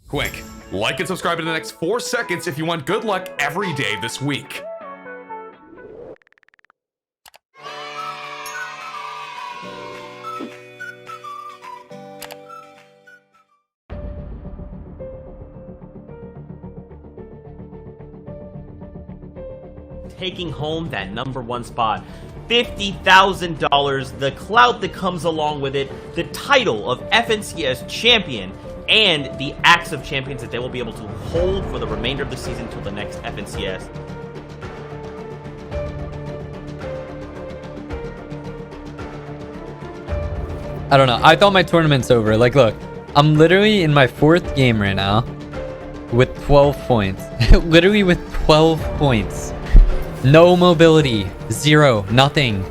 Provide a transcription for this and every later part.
Quick, like and subscribe in the next 4 seconds if you want good luck every day this week. Taking home that #1 spot, $50,000, the clout that comes along with it, the title of FNCS champion, and the Axe of Champions that they will be able to hold for the remainder of the season until the next FNCS. I don't know. I thought my tournament's over. Like, look, I'm literally in my 4th game right now with 12 points. Literally with 12 points. No mobility. 0. Nothing.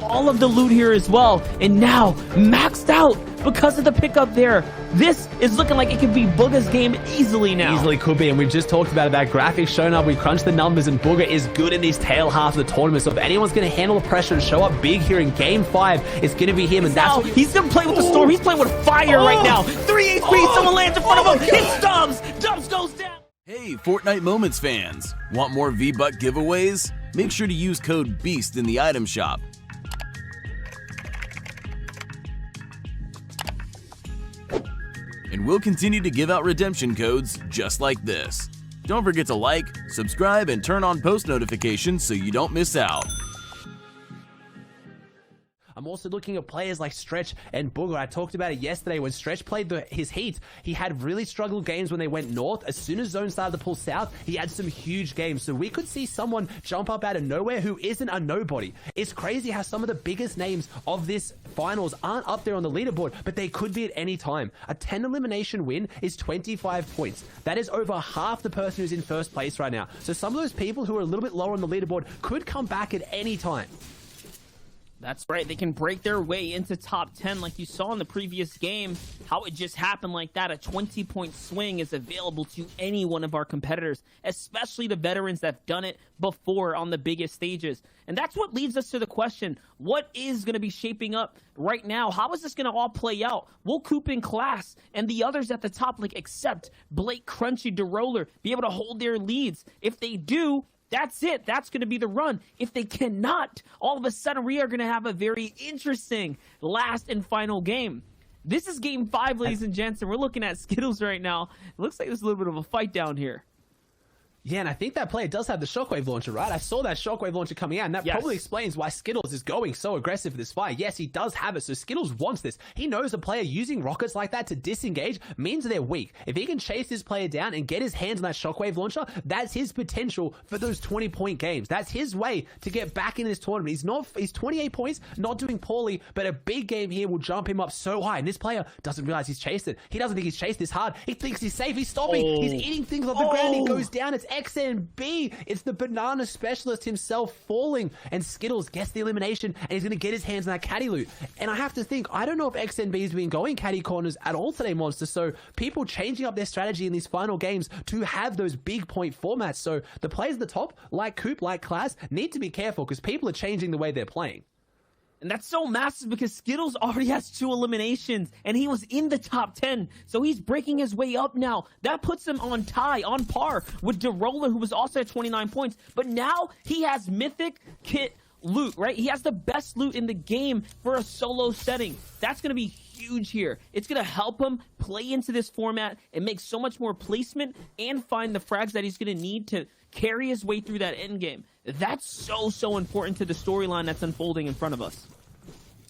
All of the loot here as well, and now maxed out because of the pickup there. This is looking like it could be Bugha's game easily now. Easily could be, and we've just talked about it. That graphic showing up. We crunched the numbers, and Bugha is good in this tail half of the tournament. So if anyone's going to handle the pressure and show up big here in Game 5, it's going to be him. And that's what he's going to play with the storm. He's playing with fire right now. 3 HP, someone lands in front of him. It's Dubs. Dubs goes down. Hey, Fortnite Moments fans. Want more V-Buck giveaways? Make sure to use code BEAST in the item shop. And we'll continue to give out redemption codes just like this. Don't forget to like, subscribe, and turn on post notifications so you don't miss out. I'm also looking at players like Stretch and Bugha. I talked about it yesterday when Stretch played his heat. He had really struggled games when they went north. As soon as Zone started to pull south, he had some huge games. So we could see someone jump up out of nowhere who isn't a nobody. It's crazy how some of the biggest names of this finals aren't up there on the leaderboard, but they could be at any time. A 10 elimination win is 25 points. That is over half the person who's in first place right now. So some of those people who are a little bit lower on the leaderboard could come back at any time. That's right. They can break their way into top 10 like you saw in the previous game. How it just happened like that. A 20-point swing is available to any one of our competitors, especially the veterans that have done it before on the biggest stages. And that's what leads us to the question, what is going to be shaping up right now? How is this going to all play out? Will Coop in class and the others at the top, like except Blake, Crunchy, DeRoller, be able to hold their leads? If they do, that's it. That's going to be the run. If they cannot, all of a sudden we are going to have a very interesting last and final game. This is game 5, ladies and gents, and we're looking at Skittles right now. It looks like there's a little bit of a fight down here. Yeah, and I think that player does have the Shockwave launcher, right? I saw that Shockwave launcher coming out, and that probably explains why Skittles is going so aggressive for this fight. Yes, he does have it, so Skittles wants this. He knows a player using rockets like that to disengage means they're weak. If he can chase this player down and get his hands on that Shockwave launcher, that's his potential for those 20-point games. That's his way to get back into this tournament. He's 28 points, not doing poorly, but a big game here will jump him up so high, and this player doesn't realize he's chased it. He doesn't think he's chased this hard. He thinks he's safe. He's stopping. He's eating things off the ground. He goes down. It's XNB. It's the banana specialist himself falling, and Skittles gets the elimination, and he's going to get his hands on that caddy loot. And I have to think, I don't know if XNB has been going caddy corners at all today, Monster. So people changing up their strategy in these final games to have those big point formats. So the players at the top, like Coop, like Class, need to be careful because people are changing the way they're playing. And that's so massive because Skittles already has 2 eliminations, and he was in the top 10. So he's breaking his way up now. That puts him on par with DeRoller, who was also at 29 points. But now he has Mythic Kit loot, right? He has the best loot in the game for a solo setting. That's going to be huge here. It's going to help him play into this format and make so much more placement and find the frags that he's going to need to carry his way through that end game. That's so important to the storyline that's unfolding in front of us.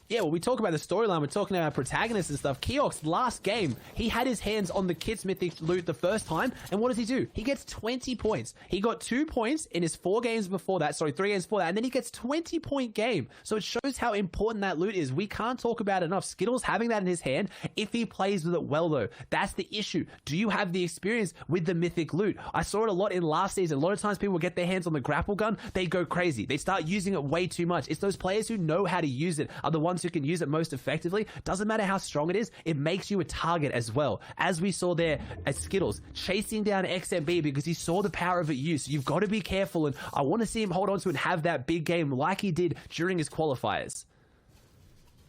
Yeah, well, we talk about the storyline, we're talking about protagonists and stuff. Keox, last game, he had his hands on the Kit's Mythic loot the first time, and what does he do? He gets 20 points. He got 2 points in his 3 games before that, and then he gets 20-point game. So it shows how important that loot is. We can't talk about it enough. Skittles having that in his hand, if he plays with it well, though. That's the issue. Do you have the experience with the Mythic loot? I saw it a lot in last season. A lot of times people would get their hands on the grapple gun, they go crazy. They start using it way too much. It's those players who know how to use it are the ones ones who can use it most effectively. Doesn't matter how strong it is, it makes you a target as well. As we saw there at Skittles, chasing down XMB because he saw the power of its use. You've got to be careful, and I want to see him hold on to it and have that big game like he did during his qualifiers.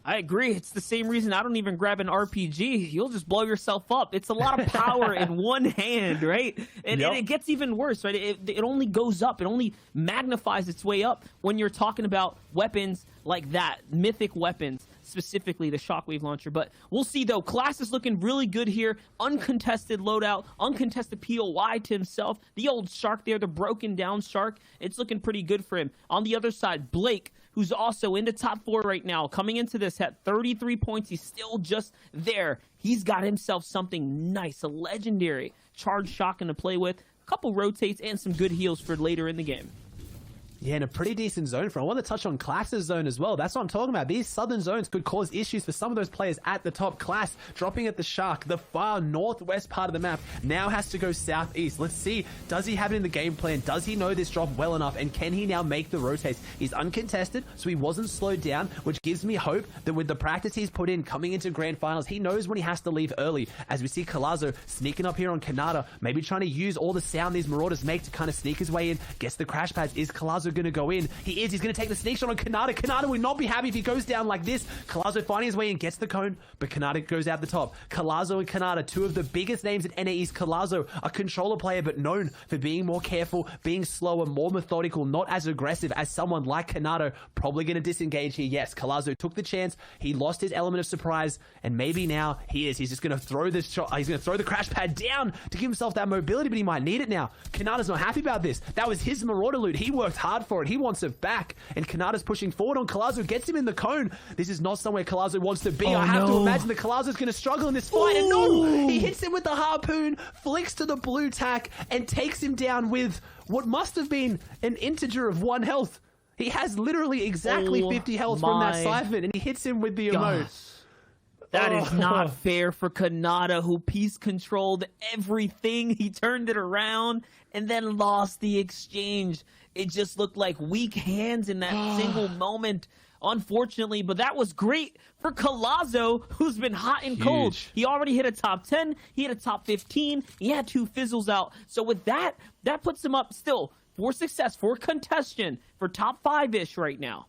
I agree. It's the same reason I don't even grab an RPG. You'll just blow yourself up. It's a lot of power in one hand, right? And it gets even worse, right? It only goes up. It only magnifies its way up when you're talking about weapons like that, mythic weapons, specifically the shockwave launcher. But we'll see, though. Class is looking really good here. Uncontested loadout, uncontested POI to himself. The old shark there, the broken down shark. It's looking pretty good for him. On the other side, Blake, who's also in the top 4 right now, coming into this at 33 points. He's still just there. He's got himself something nice, a legendary charged shotgun to play with, a couple rotates, and some good heals for later in the game. Yeah, and a pretty decent zone for him. I want to touch on Class's zone as well. That's what I'm talking about. These southern zones could cause issues for some of those players at the top. Class dropping at the Shark, the far northwest part of the map, now has to go southeast. Let's see, does he have it in the game plan? Does he know this drop well enough? And can he now make the rotates? He's uncontested, so he wasn't slowed down, which gives me hope that with the practice he's put in coming into grand finals, he knows when he has to leave early. As we see Colazo sneaking up here on Kanata, maybe trying to use all the sound these Marauders make to kind of sneak his way in, gets the crash pads. Is Colazo going to go in? He's going to take the sneak shot on Kanata. Kanata will not be happy if he goes down like this. Colazo finding his way in, gets the cone, but Kanata goes out the top. Colazo and Kanata, two of the biggest names in NA East. Colazo, a controller player, but known for being more careful, being slower, more methodical, not as aggressive as someone like Kanata. Probably going to disengage here. Yes, Colazo took the chance. He lost his element of surprise, and maybe now he's just going to throw this shot. He's going to throw the crash pad down to give himself that mobility, but he might need it now. Kanata's not happy about this. That was his Marauder loot. He worked hard for it. He wants it back, and Kanata's pushing forward on Colazo, gets him in the cone. This is not somewhere Colazo wants to be. I have to imagine that Colazo's going to struggle in this fight, and no! He hits him with the harpoon, flicks to the blue tack, and takes him down with what must have been an integer of 1 health. He has literally exactly 50 health from that siphon, and he hits him with the emote. That is not fair for Kanata, who piece controlled everything. He turned it around and then lost the exchange. It just looked like weak hands in that single moment, unfortunately. But that was great for Colazo, who's been hot and cold. He already hit a top 10. He hit a top 15. He had 2 fizzles out. So with that, that puts him up still for success, for contention, for top 5-ish right now.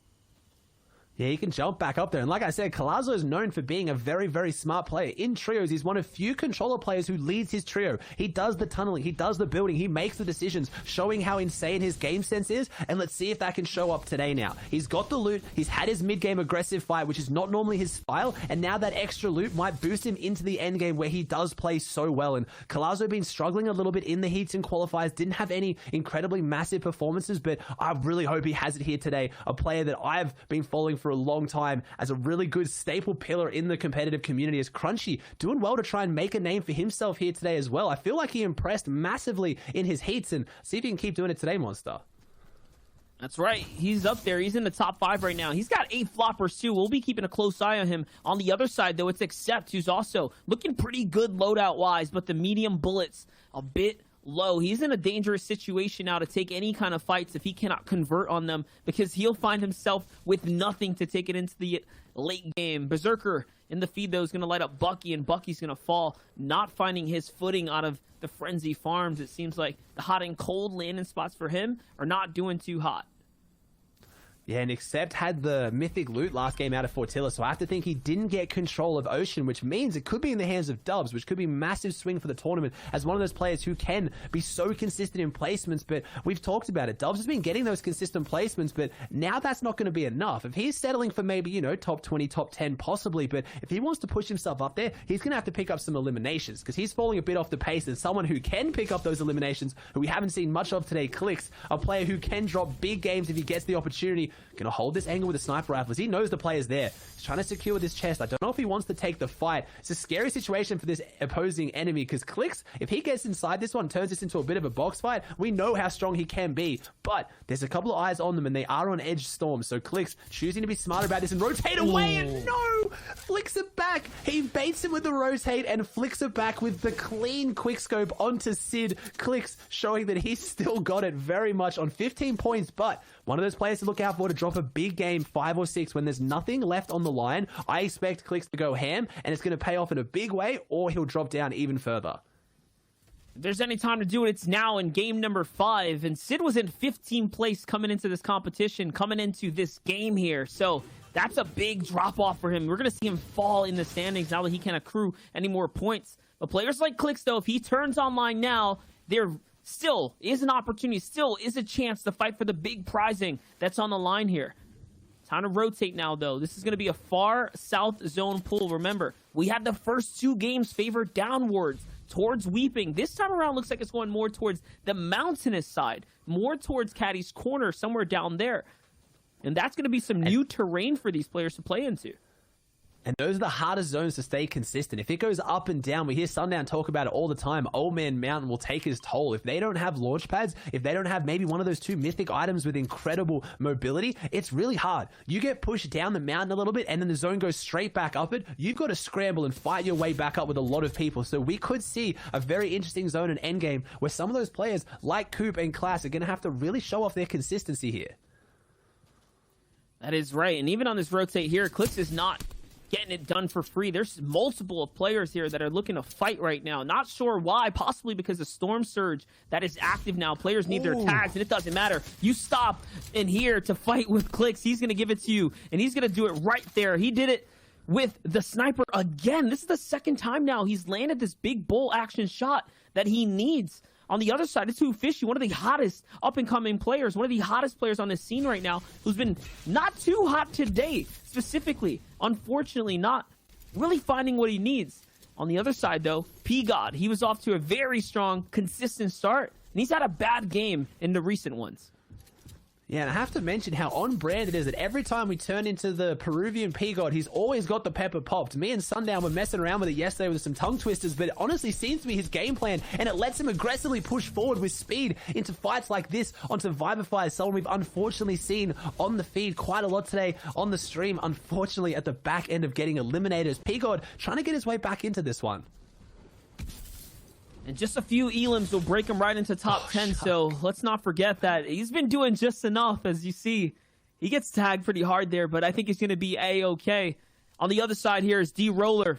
Yeah, he can jump back up there. And like I said, Colazo is known for being a very, very smart player. In trios, he's one of few controller players who leads his trio. He does the tunneling, he does the building, he makes the decisions, showing how insane his game sense is. And let's see if that can show up today now. He's got the loot, he's had his mid-game aggressive fight, which is not normally his style. And now that extra loot might boost him into the end game where he does play so well. And Colazo been struggling a little bit in the heats and qualifiers, didn't have any incredibly massive performances, but I really hope he has it here today. A player that I've been following for a long time as a really good staple pillar in the competitive community. Is Crunchy doing well to try and make a name for himself here today as well. I feel like he impressed massively in his heats, and see if he can keep doing it today, Monster. That's right. He's up there. He's in the top 5 right now. He's got 8 floppers too. We'll be keeping a close eye on him. On the other side, though, it's Accept, who's also looking pretty good loadout-wise, but the medium bullets a bit low. He's in a dangerous situation now to take any kind of fights if he cannot convert on them, because he'll find himself with nothing to take it into the late game. Berserker in the feed, though, is going to light up Bucky, and Bucky's going to fall, not finding his footing out of the Frenzy Farms. It seems like the hot and cold landing spots for him are not doing too hot. Yeah, and Accept had the mythic loot last game out of Fortilla, so I have to think he didn't get control of Ocean, which means it could be in the hands of Dubs, which could be a massive swing for the tournament as one of those players who can be so consistent in placements. But we've talked about it. Dubs has been getting those consistent placements, but now that's not going to be enough. If he's settling for maybe, you know, top 20, top 10 possibly, but if he wants to push himself up there, he's going to have to pick up some eliminations, because he's falling a bit off the pace. And someone who can pick up those eliminations, who we haven't seen much of today, Clicks, a player who can drop big games if he gets the opportunity. Going to hold this angle with the sniper rifles. He knows the player's there. He's trying to secure this chest. I don't know if he wants to take the fight. It's a scary situation for this opposing enemy, because Clicks, if he gets inside this one, turns this into a bit of a box fight, we know how strong he can be. But there's a couple of eyes on them, and they are on edge storm. So Clicks choosing to be smart about this and rotate away, and no! Flicks it back. He baits him with the rotate and flicks it back with the clean quickscope onto Sid. Clicks showing that he's still got it very much on 15 points, but One of those players to look out for to drop a big game 5 or 6 when there's nothing left on the line. I expect Clicks to go ham, and it's going to pay off in a big way, or he'll drop down even further. If there's any time to do it, it's now in game number 5. And Sid was in 15th place coming into this competition, coming into this game here. So that's a big drop-off for him. We're going to see him fall in the standings now that he can't accrue any more points. But players like Clicks, though, if he turns online now, there still is an opportunity, still is a chance to fight for the big prizing that's on the line here. Time to rotate now, though. This is going to be a far south zone pool. Remember, we had the first 2 games favored downwards towards Weeping. This time around looks like it's going more towards the mountainous side, more towards Caddy's Corner, somewhere down there. And that's going to be some new terrain for these players to play into. And those are the hardest zones to stay consistent. If it goes up and down, we hear Sundown talk about it all the time. Old Man Mountain will take his toll. If they don't have launch pads, if they don't have maybe one of those 2 mythic items with incredible mobility, it's really hard. You get pushed down the mountain a little bit and then the zone goes straight back up it. You've got to scramble and fight your way back up with a lot of people. So we could see a very interesting zone and endgame where some of those players like Coop and Class are going to have to really show off their consistency here. That is right. And even on this rotate here, Clicks is not getting it done for free. There's multiple players here that are looking to fight right now. Not sure why, possibly because of Storm Surge that is active now. Players need their tags, and it doesn't matter. You stop in here to fight with Clicks. He's going to give it to you, and he's going to do it right there. He did it with the sniper again. This is the second time now he's landed this big bull action shot that he needs. On the other side, it's Too Fishy, one of the hottest up-and-coming players, one of the hottest players on this scene right now, who's been not too hot today, specifically. Unfortunately, not really finding what he needs. On the other side, though, P-God, he was off to a very strong, consistent start, and he's had a bad game in the recent ones. Yeah, and I have to mention how on brand it is that every time we turn into the Peruvian P-God, he's always got the pepper popped. Me and Sundown were messing around with it yesterday with some tongue twisters, but it honestly seems to be his game plan, and it lets him aggressively push forward with speed into fights like this onto Vivify, someone we've unfortunately seen on the feed quite a lot today on the stream, unfortunately at the back end of getting eliminated. P-God trying to get his way back into this one. And just a few elims will break him right into top 10, so let's not forget that he's been doing just enough. As you see, he gets tagged pretty hard there, but I think he's going to be A-okay. On the other side here is D-Roller,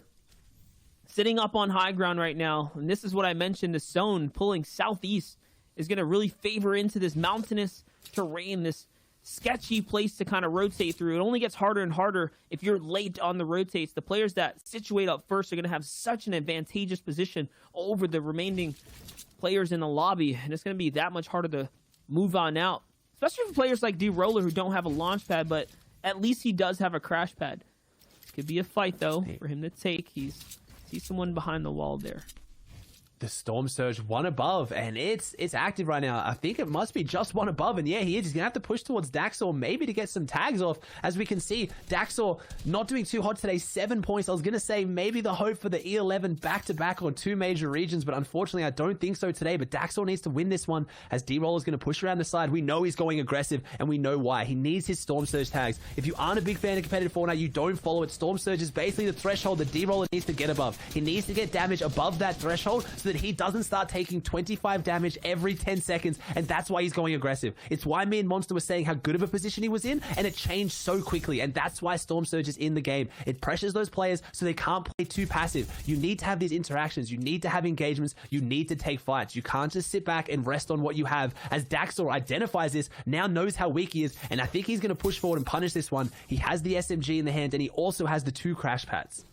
sitting up on high ground right now. And this is what I mentioned, the zone pulling southeast is going to really favor into this mountainous terrain, this sketchy place to kind of rotate through. It only gets harder and harder if you're late on the rotates. The players that situate up first are going to have such an advantageous position over the remaining players in the lobby, and it's going to be that much harder to move on out, especially for players like D-Roller who don't have a launch pad, but at least he does have a crash pad. Could be a fight, though, for him to take. He's someone behind the wall there. The Storm Surge one above, and it's active right now. I think it must be just one above, and yeah, he is. He's gonna have to push towards Daxor maybe to get some tags off. As we can see, Daxor not doing too hot today, 7 points. I was gonna say maybe the hope for the E11 back-to-back on 2 major regions, but unfortunately I don't think so today. But Daxor needs to win this one as D-Roller's gonna push around the side. We know he's going aggressive, and we know why. He needs his Storm Surge tags. If you aren't a big fan of competitive Fortnite, you don't follow it. Storm Surge is basically the threshold that D-Roller needs to get above. He needs to get damage above that threshold so that he doesn't start taking 25 damage every 10 seconds, and that's why he's going aggressive. It's why me and Monster were saying how good of a position he was in, and it changed so quickly, and that's why Storm Surge is in the game. It pressures those players so they can't play too passive. You need to have these interactions. You need to have engagements. You need to take fights. You can't just sit back and rest on what you have. As Daxor identifies this, now knows how weak he is, and I think he's going to push forward and punish this one. He has the SMG in the hand, and he also has the 2 crash pads.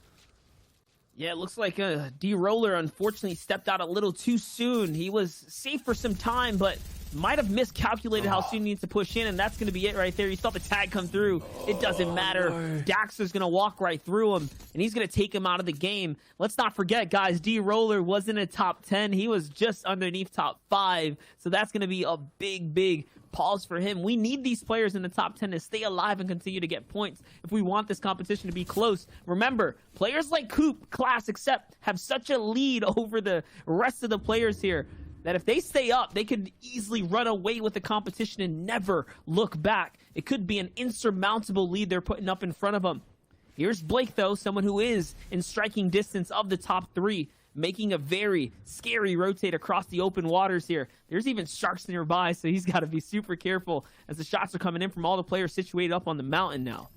Yeah, it looks like D-Roller unfortunately stepped out a little too soon. He was safe for some time, but might have miscalculated how soon he needs to push in, and that's going to be it right there. You saw the tag come through. It doesn't matter. No. Daxor's going to walk right through him, and he's going to take him out of the game. Let's not forget, guys, D-Roller wasn't a top 10. He was just underneath top 5, so that's going to be a big, big pause for him. We need these players in the top 10 to stay alive and continue to get points if we want this competition to be close. Remember, players like Coop, Class, Accept have such a lead over the rest of the players here that if they stay up, they could easily run away with the competition and never look back. It could be an insurmountable lead they're putting up in front of them. Here's Blake, though, someone who is in striking distance of the top 3. making a very scary rotate across the open waters here. There's even sharks nearby, so he's got to be super careful as the shots are coming in from all the players situated up on the mountain now.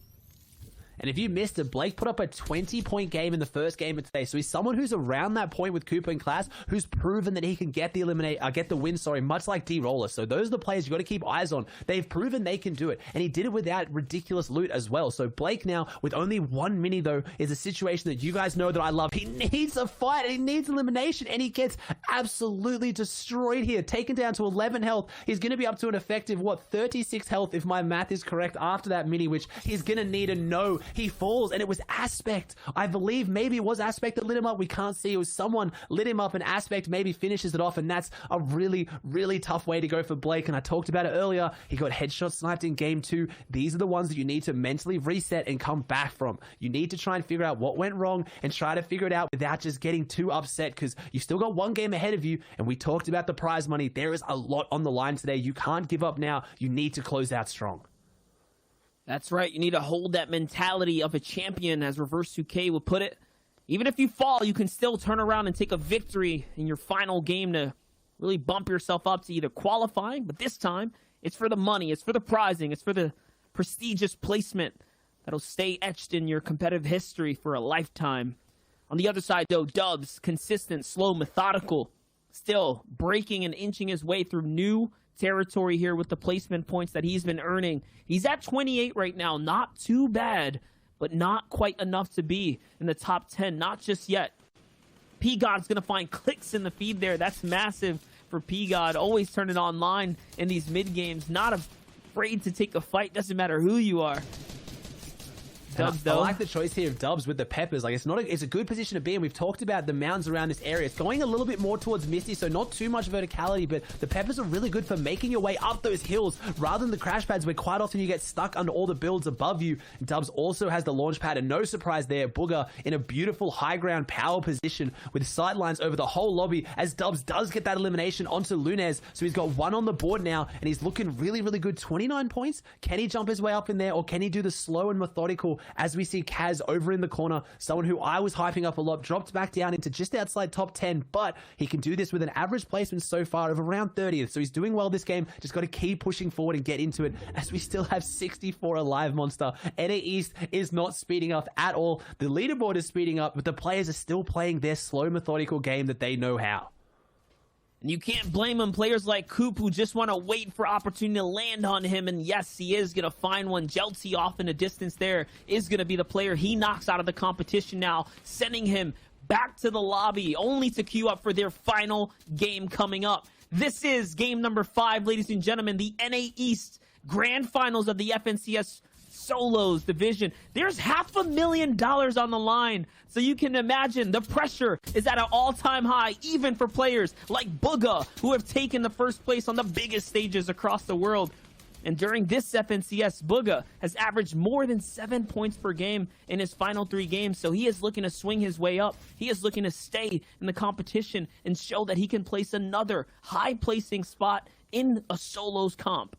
And if you missed it, Blake put up a 20-point game in the first game of today. So he's someone who's around that point with Cooper and Class, who's proven that he can get the win, much like D-Roller. So those are the players you got to keep eyes on. They've proven they can do it. And he did it without ridiculous loot as well. So Blake now, with only 1 mini though, is a situation that you guys know that I love. He needs a fight and he needs elimination, and he gets absolutely destroyed here. Taken down to 11 health. He's going to be up to an effective, 36 health if my math is correct after that mini, which he's going to need a no. He falls, and it was Aspect. I believe maybe it was Aspect that lit him up. We can't see. It was someone lit him up, and Aspect maybe finishes it off, and that's a really, really tough way to go for Blake. And I talked about it earlier. He got headshot sniped in game 2. These are the ones that you need to mentally reset and come back from. You need to try and figure out what went wrong and try to figure it out without just getting too upset, because you still got 1 game ahead of you, and we talked about the prize money. There is a lot on the line today. You can't give up now. You need to close out strong. That's right. You need to hold that mentality of a champion, as Reverse 2K would put it. Even if you fall, you can still turn around and take a victory in your final game to really bump yourself up to either qualifying, but this time it's for the money, it's for the prizing, it's for the prestigious placement that'll stay etched in your competitive history for a lifetime. On the other side, though, Dubs, consistent, slow, methodical, still breaking and inching his way through new territory here with the placement points that he's been earning. He's at 28 right now. Not too bad, but not quite enough to be in the top 10. Not just yet. P-God's going to find clicks in the feed there. That's massive for P-God. Always turn it online in these mid-games. Not afraid to take a fight. Doesn't matter who you are. Dubs, I like the choice here of Dubs with the peppers. Like, it's a good position to be in. We've talked about the mounds around this area. It's going a little bit more towards Misty, so not too much verticality, but the peppers are really good for making your way up those hills rather than the crash pads where quite often you get stuck under all the builds above you. Dubs also has the launch pad, and no surprise there, Bugha in a beautiful high ground power position with sight lines over the whole lobby as Dubs does get that elimination onto Lunez. So he's got 1 on the board now, and he's looking really, really good. 29 points. Can he jump his way up in there, or can he do the slow and methodical as we see Kaz over in the corner, someone who I was hyping up a lot, dropped back down into just outside top 10, but he can do this with an average placement so far of around 30th, so he's doing well this game. Just got to keep pushing forward and get into it as we still have 64 alive, Monster. NA East is not speeding up at all. The leaderboard is speeding up, but the players are still playing their slow, methodical game that they know how. And you can't blame him. Players like Coop who just want to wait for opportunity to land on him. And yes, he is going to find one. Jelty off in the distance there is going to be the player he knocks out of the competition now, sending him back to the lobby, only to queue up for their final game coming up. This is game number 5, ladies and gentlemen, the NA East Grand Finals of the FNCS Solos division. There's $500,000 on the line, so you can imagine the pressure is at an all-time high, even for players like Bugha, who have taken the first place on the biggest stages across the world. And during this FNCS, Bugha has averaged more than 7 points per game in his final 3 games, so he is looking to swing his way up. He is looking to stay in the competition and show that he can place another high-placing spot in a solos comp.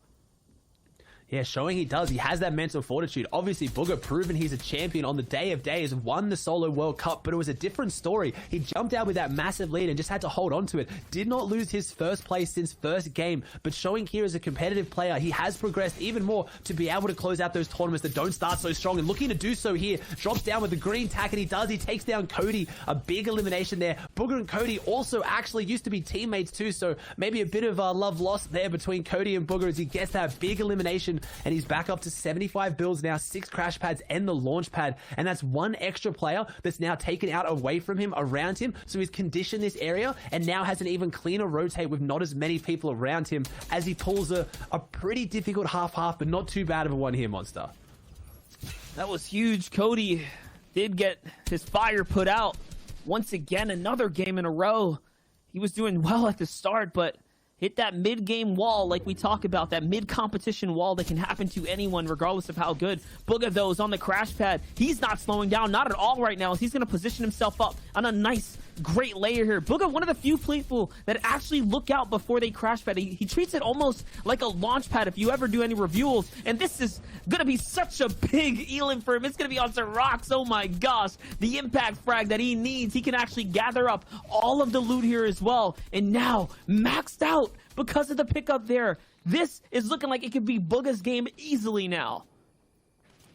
Yeah, showing he does. He has that mental fortitude. Obviously, Bugha proven he's a champion on the day of days, won the Solo World Cup, but it was a different story. He jumped out with that massive lead and just had to hold on to it. Did not lose his first place since first game, but showing here as a competitive player, he has progressed even more to be able to close out those tournaments that don't start so strong, and looking to do so here. Drops down with the green tack, and he does. He takes down Cody. A big elimination there. Bugha and Cody also actually used to be teammates too, so maybe a bit of love lost there between Cody and Bugha as he gets that big elimination. And he's back up to 75 builds now, 6 crash pads and the launch pad. And that's 1 extra player that's now taken out away from him, around him. So he's conditioned this area and now has an even cleaner rotate with not as many people around him as he pulls a pretty difficult half-half, but not too bad of a one here, Monster. That was huge. Cody did get his fire put out. Once again, another game in a row. He was doing well at the start, but hit that mid-game wall like we talk about, that mid-competition wall that can happen to anyone regardless of how good. Bugha, though, is on the crash pad. He's not slowing down, not at all right now, as he's going to position himself up on a nice great layer here. Bugha, one of the few people that actually look out before they crash pad. He treats it almost like a launch pad if you ever do any reveals. And this is going to be such a big elim for him. It's going to be on some rocks. Oh my gosh. The impact frag that he needs. He can actually gather up all of the loot here as well. And now maxed out because of the pickup there. This is looking like it could be Bugha's game easily now.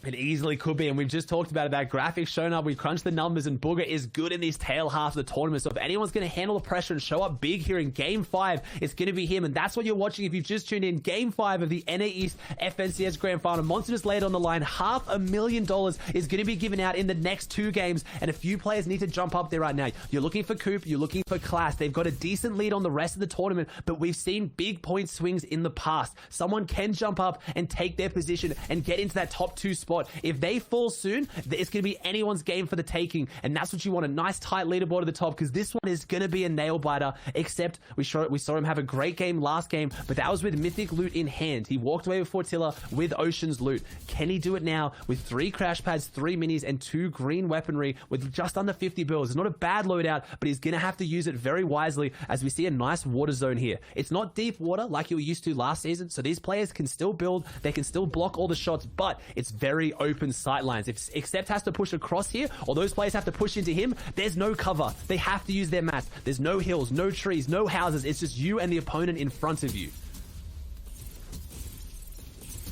It easily could be, and we've just talked about it. That graphic shown up, we crunched the numbers, and Bugha is good in this tail half of the tournament. So if anyone's going to handle the pressure and show up big here in Game 5, it's going to be him, and that's what you're watching if you've just tuned in. Game 5 of the NA East FNCS Grand Final. Monster just laid on the line. $500,000 is going to be given out in the next 2 games, and a few players need to jump up there right now. You're looking for Coop, you're looking for Class. They've got a decent lead on the rest of the tournament, but we've seen big point swings in the past. Someone can jump up and take their position and get into that top 2 spot. If they fall soon, it's going to be anyone's game for the taking, and that's what you want, a nice tight leaderboard at the top, because this one is going to be a nail biter, except we saw him have a great game last game, but that was with mythic loot in hand. He walked away with Fortilla with Ocean's loot. Can he do it now with 3 crash pads, 3 minis, and 2 green weaponry with just under 50 bills? It's not a bad loadout, but he's going to have to use it very wisely, as we see a nice water zone here. It's not deep water like you were used to last season, so these players can still build, they can still block all the shots, but it's very open sight lines. If Accept has to push across here, or those players have to push into him, there's no cover. They have to use their mats. There's no hills, no trees, no houses. It's just you and the opponent in front of you.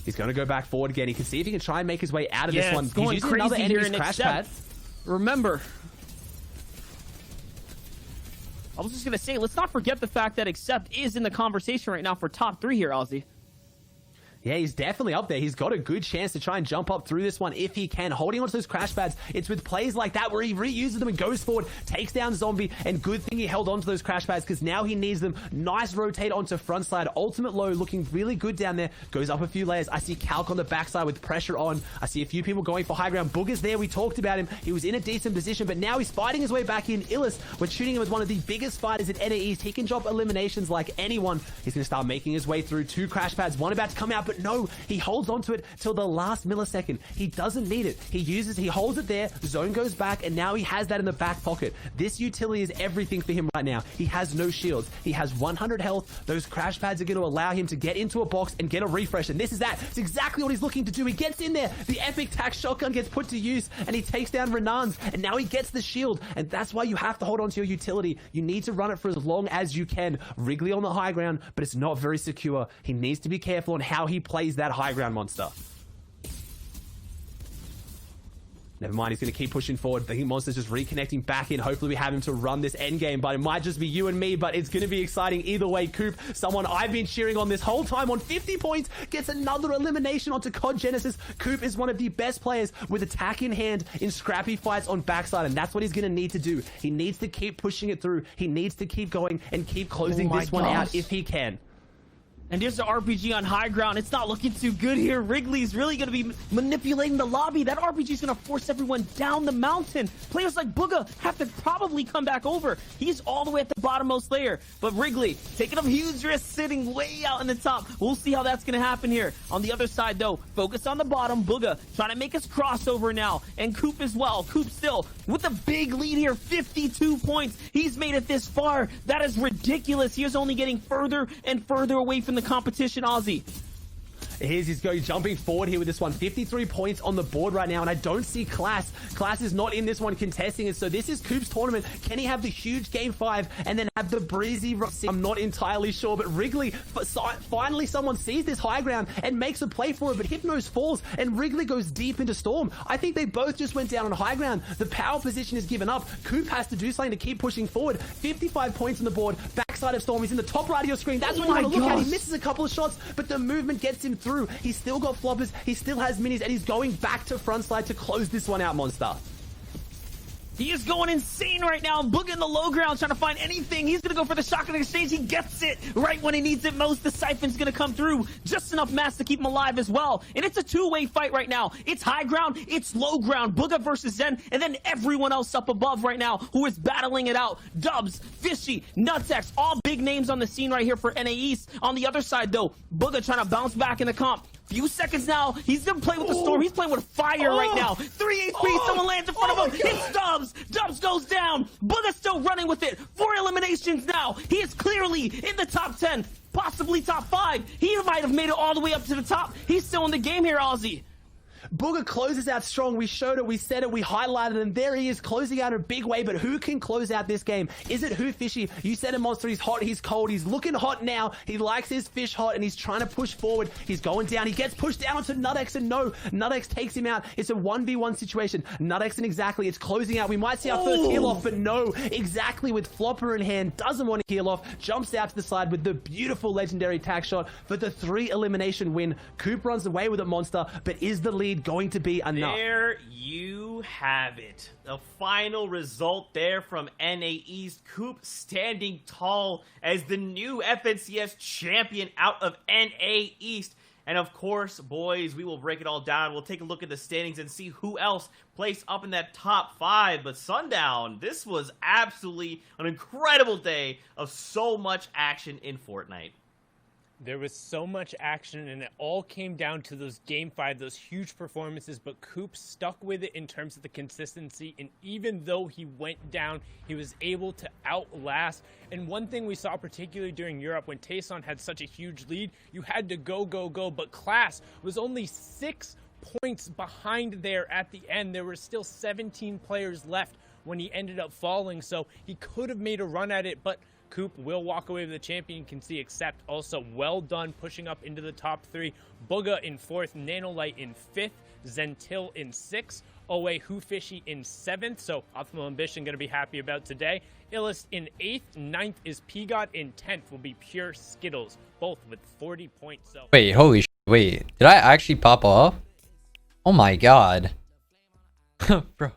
He's going to go back forward again. He can see if he can try and make his way out of this one. It's going He's using another crazy here enemy's in crash pad. Remember, I was just going to say, let's not forget the fact that Accept is in the conversation right now for top 3 here, Ozzy. Yeah, he's definitely up there. He's got a good chance to try and jump up through this one if he can. Holding onto those crash pads, it's with plays like that where he reuses them and goes forward, takes down Zombie, and good thing he held onto those crash pads because now he needs them. Nice rotate onto front side. Ultimate low looking really good down there. Goes up a few layers. I see Calc on the backside with pressure on. I see a few people going for high ground. Bugha's there. We talked about him. He was in a decent position, but now he's fighting his way back in. Illis, we're shooting him as one of the biggest fighters in NA East. He can drop eliminations like anyone. He's going to start making his way through 2 crash pads. One about to come out, but no, he holds onto it till the last millisecond. He doesn't need it. He holds it there, zone goes back, and now he has that in the back pocket. This utility is everything for him right now. He has no shields. He has 100 health. Those crash pads are going to allow him to get into a box and get a refresh, and this is that. It's exactly what he's looking to do. He gets in there. The epic tax shotgun gets put to use, and he takes down Renan's, and now he gets the shield, and that's why you have to hold on to your utility. You need to run it for as long as you can. Wrigley on the high ground, but it's not very secure. He needs to be careful on how he plays that high ground monster. Never mind, he's going to keep pushing forward. The monster's just reconnecting back in. Hopefully we have him to run this end game, but it might just be you and me, but it's going to be exciting either way. Coop, someone I've been cheering on this whole time, on 50 points, gets another elimination onto COD Genesis. Coop is one of the best players with attack in hand in scrappy fights on backside, and that's what he's going to need to do. He needs to keep pushing it through. He needs to keep going and keep closing this one out if he can. And there's the RPG on high ground. It's not looking too good here. Wrigley's really going to be manipulating the lobby. That RPG is going to force everyone down the mountain. Players like Bugha have to probably come back over. He's all the way at the bottommost layer. But Wrigley taking a huge risk sitting way out in the top. We'll see how that's going to happen here. On the other side, though, focus on the bottom. Bugha trying to make his crossover now. And Coop as well. Coop still with a big lead here. 52 points. He's made it this far. That is ridiculous. He is only getting further and further away from the competition, Ozzy. He's jumping forward here with this one. 53 points on the board right now, and I don't see Class. Class is not in this one contesting it, so this is Coop's tournament. Can he have the huge game 5 and then have the breezy? I'm not entirely sure, but Wrigley, finally someone sees this high ground and makes a play for it, but Hypnos falls, and Wrigley goes deep into Storm. I think they both just went down on high ground. The power position is given up. Coop has to do something to keep pushing forward. 55 points on the board. Backside of Storm. He's in the top right of your screen. That's what you want to look at. He misses a couple of shots, but the movement gets him through. He's still got floppers, he still has minis, and he's going back to front side to close this one out, Monster. He is going insane right now. Bugha in the low ground trying to find anything. He's going to go for the shotgun exchange. He gets it right when he needs it most. The siphon's going to come through. Just enough mass to keep him alive as well. And it's a two-way fight right now. It's high ground. It's low ground. Bugha versus Zen. And then everyone else up above right now who is battling it out. Dubs, Fishy, Nutsex, all big names on the scene right here for NA East. On the other side, though, Bugha trying to bounce back in the comp. few seconds now. He's gonna play with the storm. He's playing with fire right now. 3 HP. Someone lands in front of him. It's Dubs. Dubs goes down. Bugha's still running with it. 4 eliminations now. He is clearly in the top 10, possibly top 5. He might have made it all the way up to the top. He's still in the game here, Ozzy. Bugha closes out strong. We showed it, we said it, we highlighted it, and there he is closing out in a big way. But who can close out this game? Is it Who Fishy? You said it, Monster. He's hot, he's cold, he's looking hot now. He likes his fish hot, and he's trying to push forward. He's going down. He gets pushed down onto Nutx, and no, Nutx takes him out. It's a 1v1 situation. Nutx and exactly, it's closing out. We might see our first heal off, but no, exactly with Flopper in hand, doesn't want to heal off, jumps out to the side with the beautiful legendary tack shot for the 3 elimination win. Coop runs away with it, Monster, but is the lead going to be enough? There you have it. The final result there from NA East. Coop standing tall as the new FNCS champion out of NA East. And of course, boys, we will break it all down. We'll take a look at the standings and see who else placed up in that top 5. But Sundown, this was absolutely an incredible day of so much action in Fortnite. There was so much action, and it all came down to those Game 5, those huge performances, but Coop stuck with it in terms of the consistency, and even though he went down, he was able to outlast. And one thing we saw particularly during Europe, when Tayson had such a huge lead, you had to go, but Class was only 6 points behind there at the end. There were still 17 players left when he ended up falling, so he could have made a run at it, but Coop will walk away with the champion. Can see Accept also well done, pushing up into the top 3. Bugha in 4th, Nanolite in 5th, Zentil in 6th, Owe Who Fishy in 7th. So Optimal Ambition going to be happy about today. Illest in 8th, 9th is Peagot in 10th. Will be Pure Skittles, both with 40 points. So Wait, holy shit. Wait, did I actually pop off? Oh my god. Bro.